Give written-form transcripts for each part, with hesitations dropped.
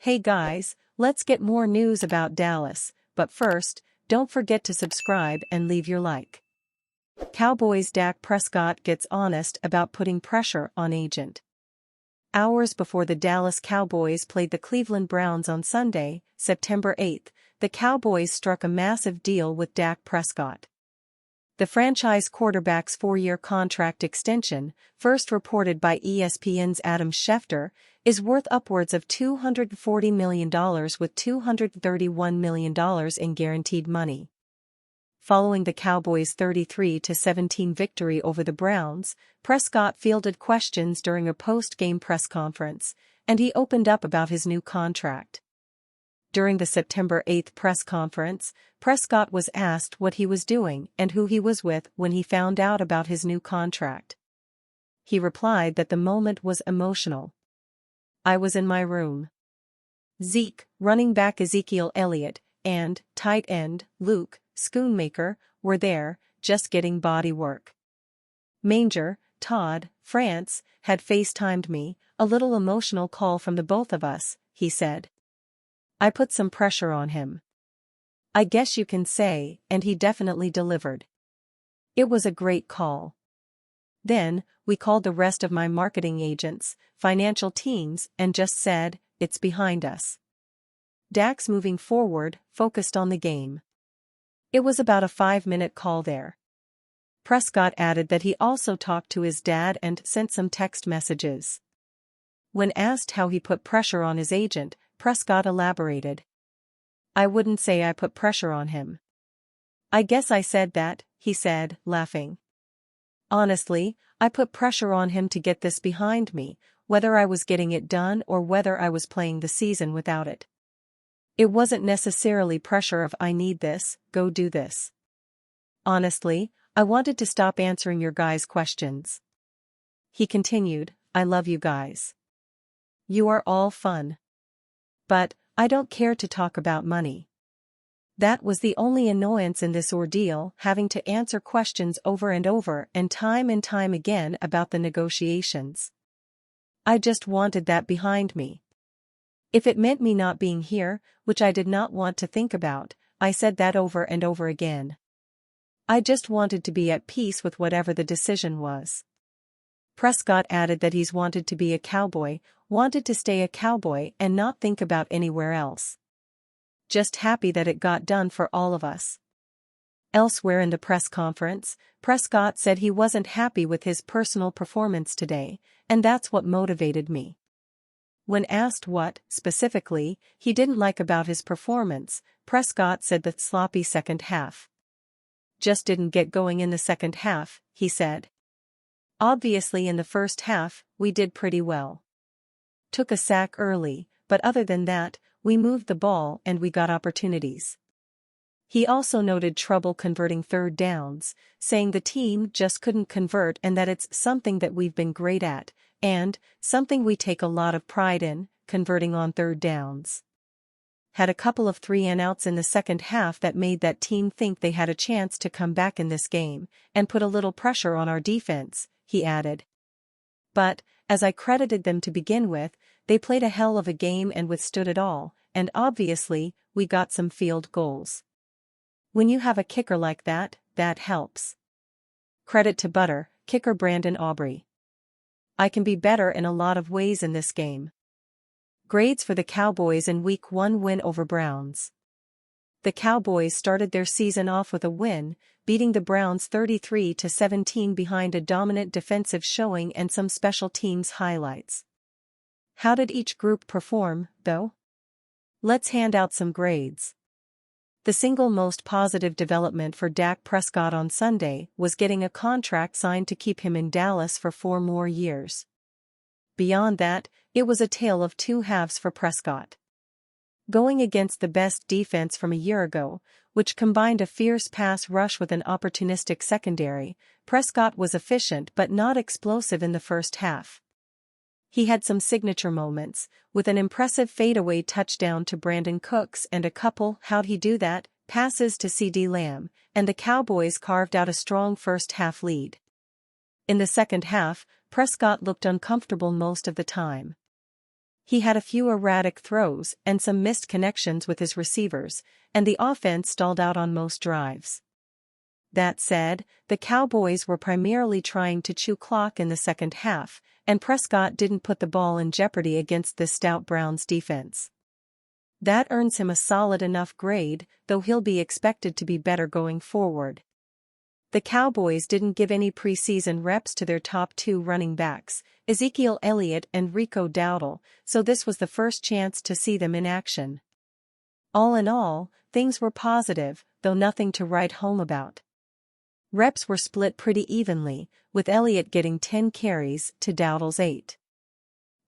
Hey guys, let's get more news about Dallas, but first, don't forget to subscribe and leave your like. Cowboys' Dak Prescott gets honest about putting pressure on agent. Hours before the Dallas Cowboys played the Cleveland Browns on Sunday, September 8, the Cowboys struck a massive deal with Dak Prescott. The franchise quarterback's 4-year contract extension, first reported by ESPN's Adam Schefter, is worth upwards of $240 million with $231 million in guaranteed money. Following the Cowboys' 33-17 victory over the Browns, Prescott fielded questions during a post-game press conference, and he opened up about his new contract. During the September 8 press conference, Prescott was asked what he was doing and who he was with when he found out about his new contract. He replied that the moment was emotional. "I was in my room. Zeke, running back Ezekiel Elliott, and tight end Luke Schoonmaker were there, just getting body work. Manger, Todd, France, had FaceTimed me, a little emotional call from the both of us," he said. "I put some pressure on him. I guess you can say, and he definitely delivered. It was a great call. Then, we called the rest of my marketing agents, financial teams, and just said, it's behind us." Dak's moving forward focused on the game. It was about a 5-minute call there. Prescott added that he also talked to his dad and sent some text messages. When asked how he put pressure on his agent, Prescott elaborated. "I wouldn't say I put pressure on him. I guess I said that," he said, laughing. "Honestly, I put pressure on him to get this behind me, whether I was getting it done or whether I was playing the season without it. It wasn't necessarily pressure of 'I need this, go do this.' Honestly, I wanted to stop answering your guys' questions." He continued, "I love you guys. You are all fun. But, I don't care to talk about money." That was the only annoyance in this ordeal, having to answer questions over and time again about the negotiations. "I just wanted that behind me. If it meant me not being here, which I did not want to think about, I said that over and over again. I just wanted to be at peace with whatever the decision was." Prescott added that he's wanted to be a Cowboy, wanted to stay a Cowboy and not think about anywhere else. "Just happy that it got done for all of us." Elsewhere in the press conference, Prescott said he wasn't happy with his personal performance today, and that's what motivated me. When asked what, specifically, he didn't like about his performance, Prescott said the sloppy second half. "Just didn't get going in the second half," he said. "Obviously in the first half, we did pretty well. Took a sack early, but other than that, we moved the ball and we got opportunities." He also noted trouble converting third downs, saying the team just couldn't convert and that it's something that we've been great at, and something we take a lot of pride in, converting on third downs. "Had a couple of 3-and-outs in the second half that made that team think they had a chance to come back in this game, and put a little pressure on our defense," he added. "But, as I credited them to begin with, they played a hell of a game and withstood it all, and obviously, we got some field goals. When you have a kicker like that, that helps. Credit to Butter, kicker Brandon Aubrey. I can be better in a lot of ways in this game." Grades for the Cowboys in Week 1 win over Browns. The Cowboys started their season off with a win, beating the Browns 33-17 behind a dominant defensive showing and some special teams highlights. How did each group perform, though? Let's hand out some grades. The single most positive development for Dak Prescott on Sunday was getting a contract signed to keep him in Dallas for 4 more years. Beyond that, it was a tale of two halves for Prescott. Going against the best defense from a year ago, which combined a fierce pass rush with an opportunistic secondary, Prescott was efficient but not explosive in the first half. He had some signature moments, with an impressive fadeaway touchdown to Brandon Cooks and a couple "how'd he do that" passes to CeeDee Lamb, and the Cowboys carved out a strong first-half lead. In the second half, Prescott looked uncomfortable most of the time. He had a few erratic throws and some missed connections with his receivers, and the offense stalled out on most drives. That said, the Cowboys were primarily trying to chew clock in the second half, and Prescott didn't put the ball in jeopardy against this stout Browns defense. That earns him a solid enough grade, though he'll be expected to be better going forward. The Cowboys didn't give any preseason reps to their top two running backs, Ezekiel Elliott and Rico Dowdle, so this was the first chance to see them in action. All in all, things were positive, though nothing to write home about. Reps were split pretty evenly, with Elliott getting 10 carries to Dowdle's 8.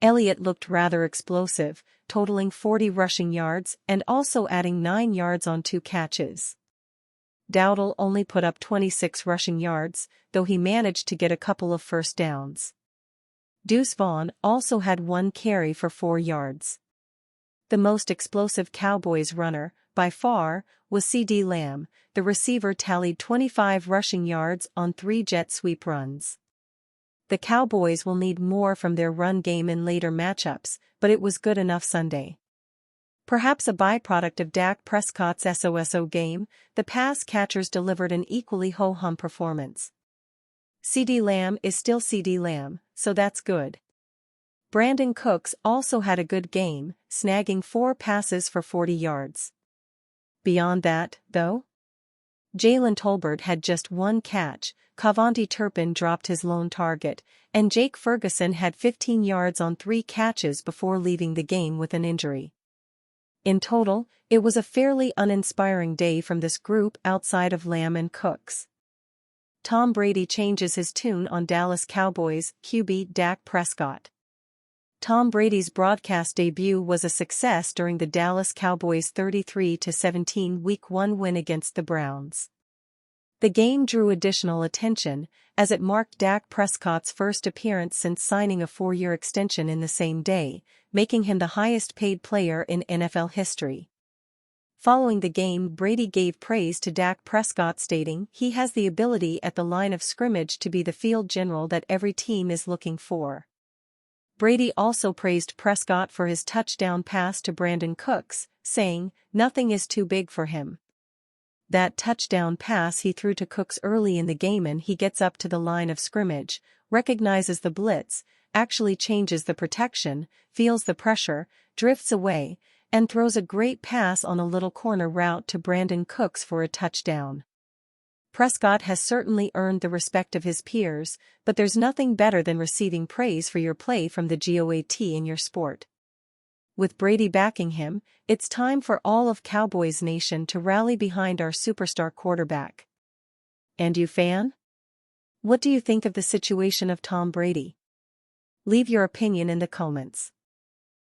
Elliott looked rather explosive, totaling 40 rushing yards and also adding 9 yards on 2 catches. Dowdle only put up 26 rushing yards, though he managed to get a couple of first downs. Deuce Vaughn also had 1 carry for 4 yards. The most explosive Cowboys runner, by far, was CeeDee Lamb. The receiver tallied 25 rushing yards on 3 jet sweep runs. The Cowboys will need more from their run game in later matchups, but it was good enough Sunday. Perhaps a byproduct of Dak Prescott's SOSO game, the pass catchers delivered an equally ho-hum performance. CeeDee Lamb is still CeeDee Lamb, so that's good. Brandon Cooks also had a good game, snagging 4 passes for 40 yards. Beyond that, though, Jalen Tolbert had just 1 catch, Cavonte Turpin dropped his lone target, and Jake Ferguson had 15 yards on 3 catches before leaving the game with an injury. In total, it was a fairly uninspiring day from this group outside of Lamb and Cooks. Tom Brady changes his tune on Dallas Cowboys QB Dak Prescott. Tom Brady's broadcast debut was a success during the Dallas Cowboys' 33-17 Week 1 win against the Browns. The game drew additional attention, as it marked Dak Prescott's first appearance since signing a 4-year extension in the same day, making him the highest-paid player in NFL history. Following the game, Brady gave praise to Dak Prescott, stating, "He has the ability at the line of scrimmage to be the field general that every team is looking for." Brady also praised Prescott for his touchdown pass to Brandon Cooks, saying, "Nothing is too big for him." That touchdown pass he threw to Cooks early in the game, and he gets up to the line of scrimmage, recognizes the blitz, actually changes the protection, feels the pressure, drifts away, and throws a great pass on a little corner route to Brandon Cooks for a touchdown. Prescott has certainly earned the respect of his peers, but there's nothing better than receiving praise for your play from the GOAT in your sport. With Brady backing him, it's time for all of Cowboys Nation to rally behind our superstar quarterback. And you, fan? What do you think of the situation of Tom Brady? Leave your opinion in the comments.